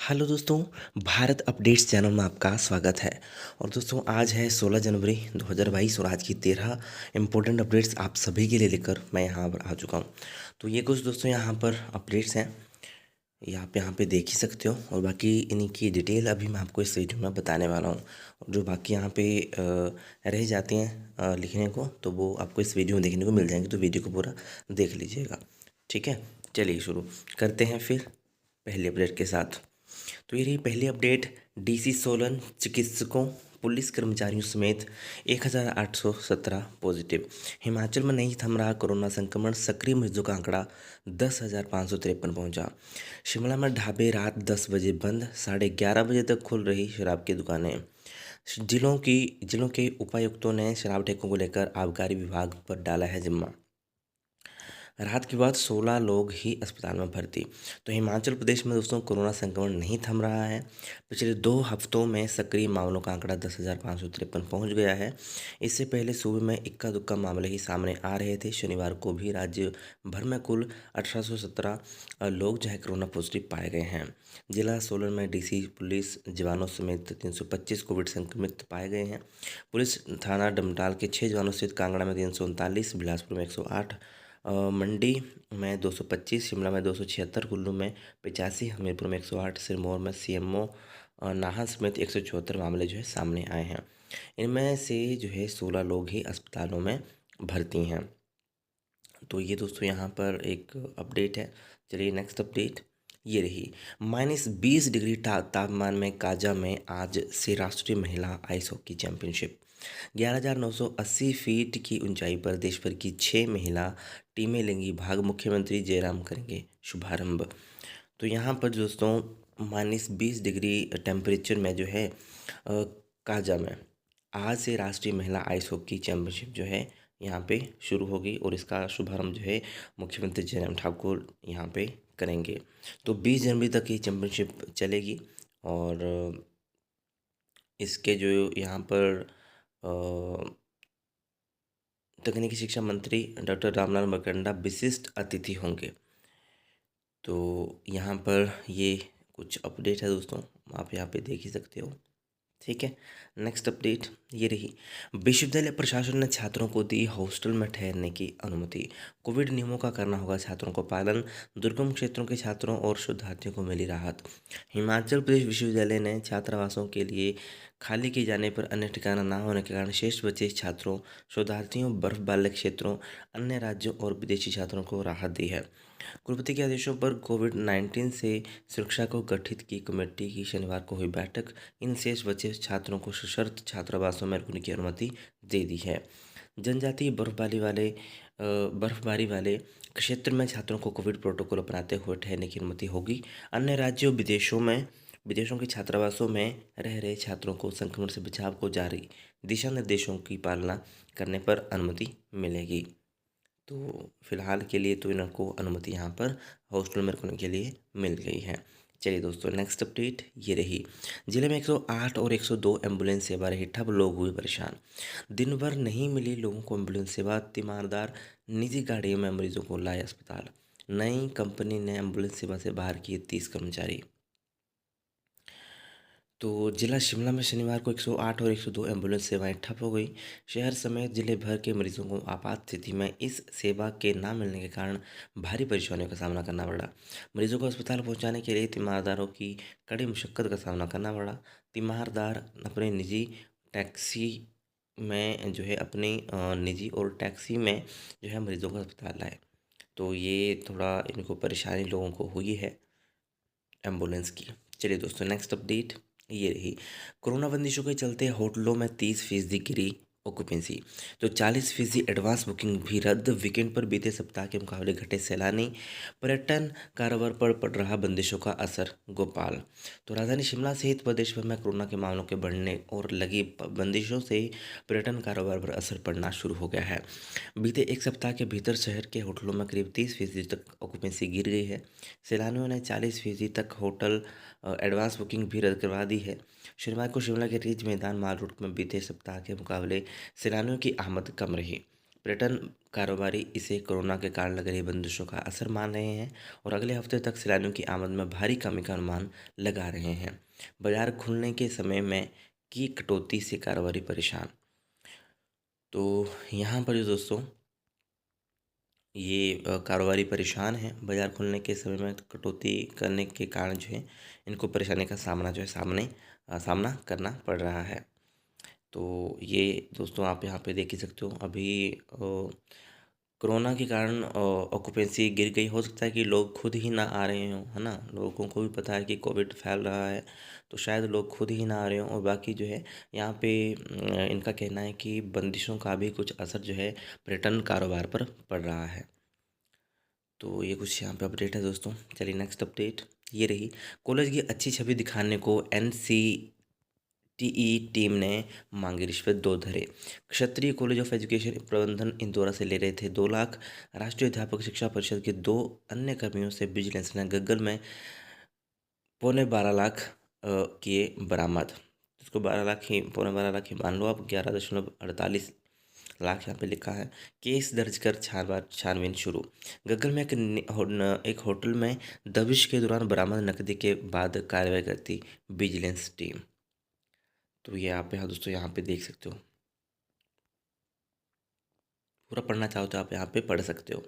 Hello दोस्तों, Bharat updates channel में आपका स्वागत है। और दोस्तों आज है 16 जनवरी 2022 और आज की 13 इम्पोर्टेंट अपडेट्स आप सभी के लिए लेकर मैं यहाँ पर आ चुका हूँ। तो ये कुछ दोस्तों यहाँ पर अपडेट्स हैं, ये आप यहाँ पे देख ही सकते हो। और बाकी इन्हीं की डिटेल अभी मैं आपको इस वीडियो में बताने वाला हूँ। और जो बाकी यहाँ पे रह जाती हैं लिखने को, तो वो आपको इस वीडियो में देखने को मिल जाएंगे, तो वीडियो को पूरा देख लीजिएगा। ठीक है, चलिए शुरू करते हैं फिर पहले अपडेट के साथ। तो ये रही पहली अपडेट। डीसी सोलन चिकित्सकों पुलिस कर्मचारियों समेत 1817 पॉजिटिव। हिमाचल में नहीं थम रहा कोरोना संक्रमण, सक्रिय मरीजों का आंकड़ा 10,553 पहुंचा। शिमला में ढाबे रात 10 बजे बंद, 11:30 बजे तक खुल रही शराब की दुकानें। जिलों के उपायुक्तों ने शराब ठेकों को लेकर आबकारी विभाग पर डाला है जिम्मा। रात के बाद 16 लोग ही अस्पताल में भर्ती। तो हिमाचल प्रदेश में दोस्तों कोरोना संक्रमण नहीं थम रहा है। पिछले 2 हफ्तों में सक्रिय मामलों का आंकड़ा 10,553 पहुंच गया है। इससे पहले सूबे में इक्का दुक्का मामले ही सामने आ रहे थे। शनिवार को भी राज्य भर में कुल 1817 लोग जो है कोरोना पॉजिटिव पाए गए हैं। जिला सोलन में डीसी पुलिस जवानों समेत 325 कोविड संक्रमित पाए गए हैं। पुलिस थाना डमटाल के 6 जवानों सहित कांगड़ा में 339, बिलासपुर में 108, मंडी में 225, शिमला में 276, कुल्लू में 85, हमीरपुर में 108, सिरमौर में सीएमओ नाहन समेत 174 मामले जो है सामने आए हैं। इनमें से जो है 16 लोग ही अस्पतालों में भर्ती हैं। तो ये दोस्तों यहाँ पर एक अपडेट है। चलिए नेक्स्ट अपडेट ये रही। -20 डिग्री तापमान में काजा में आज से राष्ट्रीय महिला आइस हॉकी चैंपियनशिप। 11,980 फीट की ऊंचाई पर देश भर की 6 महिला टीमें लेंगी भाग, मुख्यमंत्री जयराम करेंगे शुभारंभ। तो यहाँ पर दोस्तों -20 डिग्री टेम्परेचर में जो है काजा में आज से राष्ट्रीय महिला आइस हॉकी चैंपियनशिप जो है यहाँ पे शुरू होगी और इसका शुभारंभ जो है मुख्यमंत्री जयराम ठाकुर यहाँ पे करेंगे। तो 20 जनवरी तक ये चैंपियनशिप चलेगी। और इसके जो यहाँ पर तकनीकी शिक्षा मंत्री डॉक्टर रामलाल मारकंडा विशिष्ट अतिथि होंगे। तो यहाँ पर ये कुछ अपडेट है दोस्तों, आप यहाँ पे देख ही सकते हो। ठीक है, नेक्स्ट अपडेट ये रही। विश्वविद्यालय प्रशासन ने छात्रों को दी हॉस्टल में ठहरने की अनुमति। कोविड नियमों का करना होगा छात्रों को पालन, दुर्गम क्षेत्रों के छात्रों और शोधार्थियों को मिली राहत। हिमाचल प्रदेश विश्वविद्यालय ने छात्रावासों के लिए खाली किए जाने पर अन्य ठिकाना न होने के कारण शेष बचे छात्रों, शोधार्थियों, बर्फ वाले क्षेत्रों, अन्य राज्यों और विदेशी छात्रों को राहत दी है। कुलपति के आदेशों पर कोविड-19 से सुरक्षा को गठित की कमेटी की शनिवार को हुई बैठक इन शेष बचे छात्रों को सशर्त छात्रावासों में रुकने की अनुमति दे दी है। जनजातीय बर्फबारी वाले क्षेत्र में छात्रों को कोविड प्रोटोकॉल अपनाते हुए ठहरने की अनुमति होगी। अन्य राज्यों विदेशों के छात्रावासों में रह रहे छात्रों को संक्रमण से बचाव को जारी दिशा निर्देशों की पालना करने पर अनुमति मिलेगी। तो फिलहाल के लिए तो इनको अनुमति यहाँ पर हॉस्टल में रुकने के लिए मिल गई है। चलिए दोस्तों नेक्स्ट अपडेट ये रही। जिले में 108 और 102 एम्बुलेंस सेवा रही ठप, लोग हुए परेशान। दिन भर नहीं मिली लोगों को एम्बुलेंस सेवा, तीमारदार निजी गाड़ियों में मरीजों को लाए अस्पताल। नई कंपनी ने एम्बुलेंस सेवा से बाहर किए 30 कर्मचारी। तो जिला शिमला में शनिवार को 108 और 102 एम्बुलेंस सेवाएं ठप हो गई। शहर समेत जिले भर के मरीजों को आपात स्थिति में इस सेवा के न मिलने के कारण भारी परेशानियों का सामना करना पड़ा। मरीजों को अस्पताल पहुंचाने के लिए तीमारदारों की कड़ी मुशक्कत का सामना करना पड़ा। तीमारदार अपने निजी टैक्सी में जो है अपनी निजी और टैक्सी में जो है मरीजों को अस्पताल लाए। तो ये थोड़ा इनको परेशानी लोगों को हुई है एम्बुलेंस की। चलिए दोस्तों नेक्स्ट अपडेट ये रही। कोरोना बंदिशों के चलते होटलों में 30% गिरी ऑक्यूपेंसी। तो 40% एडवांस बुकिंग भी रद्द। वीकेंड पर बीते सप्ताह के मुकाबले घटे सैलानी, पर्यटन कारोबार पर पड़ रहा बंदिशों का असर गोपाल। तो राजधानी शिमला सहित प्रदेश भर में कोरोना के मामलों के बढ़ने और लगी बंदिशों से पर्यटन कारोबार पर असर पड़ना शुरू हो गया है। बीते एक सप्ताह के भीतर शहर के होटलों में करीब 30% तक ऑक्यूपेंसी गिर गई है। सैलानियों ने 40% तक होटल एडवांस बुकिंग भी रद्द करवा दी है। शनिवार को शिमला के रिज मैदान माल रोड में बीते सप्ताह के मुकाबले सैलानियों की आमद कम रही। पर्यटन कारोबारी इसे कोरोना के कारण लग रही बंदिशों का असर मान रहे हैं और अगले हफ्ते तक सैलानियों की आमद में भारी कमी का अनुमान लगा रहे हैं। बाजार खुलने के समय में की कटौती से कारोबारी परेशान। तो यहाँ पर जो दोस्तों ये कारोबारी परेशान हैं, बाजार खुलने के समय में कटौती करने के कारण जो है इनको परेशानी का सामना जो है सामना करना पड़ रहा है। तो ये दोस्तों आप यहाँ पे देख ही सकते हो अभी कोरोना के कारण ऑक्यूपेंसी गिर गई। हो सकता है कि लोग खुद ही ना आ रहे हों, है ना। लोगों को भी पता है कि कोविड फैल रहा है, तो शायद लोग खुद ही ना आ रहे हों। और बाकी जो है यहाँ पे इनका कहना है कि बंदिशों का भी कुछ असर जो है पर्यटन कारोबार पर पड़ रहा है। तो ये कुछ यहाँ पे अपडेट है दोस्तों। चलिए नेक्स्ट अपडेट ये रही। कॉलेज की अच्छी छवि दिखाने को एनसीटीई टीम ने मांगी रिश्वत, दो धरे। क्षत्रिय कॉलेज ऑफ एजुकेशन प्रबंधन इंदौरा से ले रहे थे 2 लाख। राष्ट्रीय अध्यापक शिक्षा परिषद के 2 अन्य कर्मियों से विजिलेंस ने गग्गल में पौने 12 लाख किए बरामद। इसको 12 लाख ही, पौने 12 लाख ही मान लो आप। 11.48 लाख यहाँ पे लिखा है। केस दर्ज कर छानबीन शुरू। गग्गल में एक होटल में दबिश के दौरान बरामद नकदी के बाद कार्रवाई करती विजिलेंस टीम। तो ये आप यहाँ दोस्तों यहाँ पे देख सकते हो। पूरा पढ़ना चाहो तो आप यहाँ पे पढ़ सकते हो।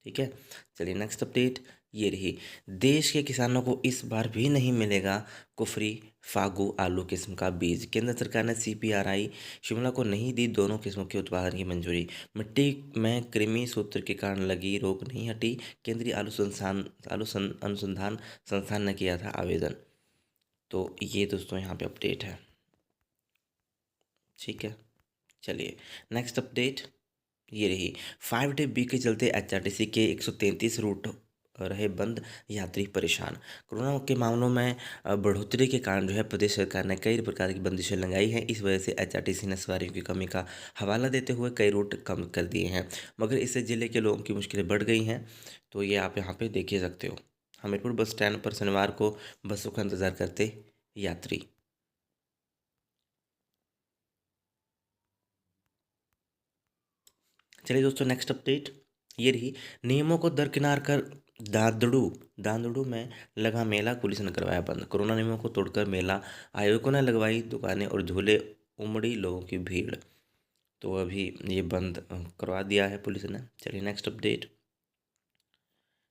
ठीक है। चलिए नेक्स्ट अपडेट ये रही। देश के किसानों को इस बार भी नहीं मिलेगा कुफरी फागू आलू किस्म का बीज। केंद्र सरकार ने सीपीआरआई शिमला को नहीं दी दोनों किस्मों के उत्पादन की मंजूरी। मिट्टी में कृमि सूत्र के कारण लगी रोक नहीं हटी। केंद्रीय अनुसंधान संस्थान ने किया था आवेदन। तो ये दोस्तों यहाँ पे अपडेट है। ठीक है। चलिए नेक्स्ट अपडेट ये रही। 5 डे वीक के चलते एचआरटीसी के 133 रूट रहे बंद, यात्री परेशान। कोरोना के मामलों में बढ़ोतरी के कारण जो है प्रदेश सरकार ने कई प्रकार की बंदिशें लगाई हैं। इस वजह से एचआरटीसी ने सवारियों की कमी का हवाला देते हुए कई रूट कम कर दिए हैं, मगर इससे जिले के लोगों की मुश्किलें बढ़ गई हैं। तो ये आप यहाँ पे देख ही सकते हो। हमीरपुर बस स्टैंड पर शनिवार को बसों का इंतजार करते यात्री। चलिए दोस्तों नेक्स्ट अपडेट ये रही। नियमों को दरकिनार कर दादड़ू दादड़ू में लगा मेला, पुलिस ने करवाया बंद। कोरोना नियमों को तोड़कर मेला आयोजकों ने लगवाई दुकानें और झूले, उमड़ी लोगों की भीड़। तो अभी ये बंद करवा दिया है पुलिस ने। चलिए नेक्स्ट अपडेट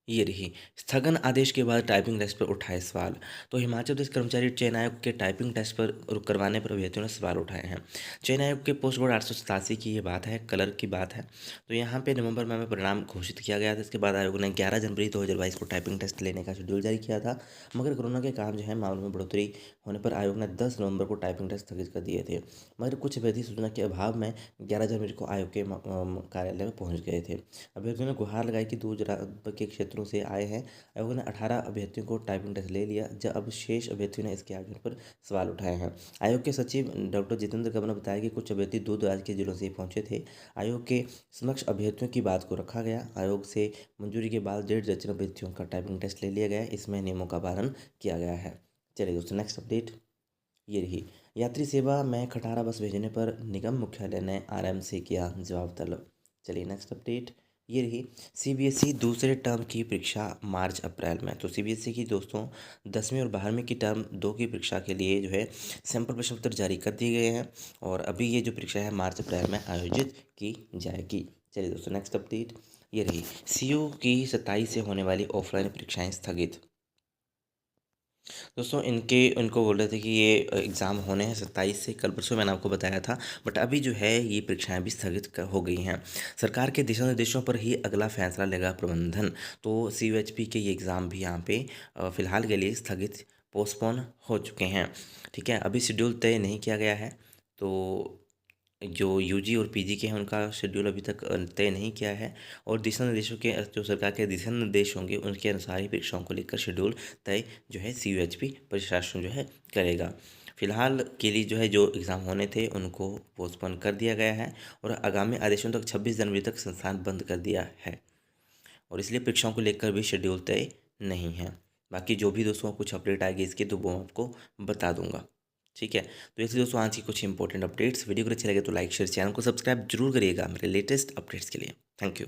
ये रही। स्थगन आदेश के बाद टाइपिंग टेस्ट पर उठाए सवाल। तो हिमाचल प्रदेश कर्मचारी चयन आयोग के टाइपिंग टेस्ट पर करवाने पर अभ्यर्थियों ने सवाल उठाए हैं। चयन आयोग के पोस्ट कोड 887 की ये बात है, कलर की बात है। तो यहाँ पे नवंबर में परिणाम घोषित किया गया था। इसके बाद आयोग ने 11 जनवरी 2022 को टाइपिंग टेस्ट लेने का शेड्यूल जारी किया था, मगर कोरोना के कारण जो है मामलों में बढ़ोतरी होने पर आयोग ने 10 नवंबर को टाइपिंग टेस्ट स्थगित कर दिए थे। मगर कुछ अवैध सूचना के अभाव में 11 जनवरी को आयोग के कार्यालय में पहुँच गए थे। अभ्यर्थियों ने गुहार लगाई कि दूर दराज के क्षेत्रों से आए हैं। आयोग ने 18 अभ्यर्थियों को टाइपिंग टेस्ट ले लिया, जब अब शेष अभ्यर्थियों ने इसके आयोजन पर सवाल उठाए हैं। आयोग के सचिव डॉक्टर जितेंद्र कंवर ने बताया कि कुछ अभ्यर्थी दूर दराज के जिलों से पहुंचे थे। आयोग के समक्ष अभ्यर्थियों की बात को रखा गया। आयोग से मंजूरी के बाद 1.5 दर्जन अभ्यर्थियों का टाइपिंग टेस्ट ले लिया गया। इसमें नियमों का पालन किया गया है। चलिए दोस्तों नेक्स्ट अपडेट ये रही। यात्री सेवा में खटारा बस भेजने पर निगम मुख्यालय ने आरएम से किया जवाब तलब। चलिए नेक्स्ट अपडेट ये रही। सीबीएसई दूसरे टर्म की परीक्षा मार्च अप्रैल में। तो सीबीएसई की दोस्तों 10वीं और 12वीं की टर्म 2 की परीक्षा के लिए जो है सैंपल प्रश्न उत्तर जारी कर दिए गए हैं और अभी ये जो परीक्षा है मार्च अप्रैल में आयोजित की जाएगी। चलिए दोस्तों नेक्स्ट अपडेट ये रही। सीयू की 27 से होने वाली ऑफलाइन परीक्षाएं स्थगित। दोस्तों इनको बोल रहे थे कि ये एग्ज़ाम होने हैं 27 से, कल परसों मैंने आपको बताया था, बट अभी जो है ये परीक्षाएं भी स्थगित हो गई हैं। सरकार के दिशा निर्देशों पर ही अगला फैसला लेगा प्रबंधन। तो सीयूएचपी के ये एग्ज़ाम भी यहाँ पे फ़िलहाल के लिए स्थगित पोस्टपोन हो चुके हैं। ठीक है, अभी शेड्यूल तय नहीं किया गया है। तो जो यूजी और पीजी के हैं उनका शेड्यूल अभी तक तय नहीं किया है और दिशा निर्देशों के जो सरकार के दिशा निर्देश होंगे उनके अनुसार ही परीक्षाओं को लेकर शेड्यूल तय जो है सीयूएचपी प्रशासन जो है करेगा। फिलहाल के लिए जो है जो एग्ज़ाम होने थे उनको पोस्टपोन कर दिया गया है और आगामी आदेशों तक 26 जनवरी तक संस्थान बंद कर दिया है और इसलिए परीक्षाओं को लेकर भी शेड्यूल तय नहीं है। बाकी जो भी दोस्तों कुछ अपडेट आएगी इसकी तो वो आपको बता दूंगा। ठीक है। तो ऐसे दोस्तों आज की कुछ इंपॉर्टेंट अपडेट्स, वीडियो को अच्छे लगे तो लाइक शेयर, चैनल को सब्सक्राइब जरूर करिएगा मेरे लेटेस्ट अपडेट्स के लिए। Thank you.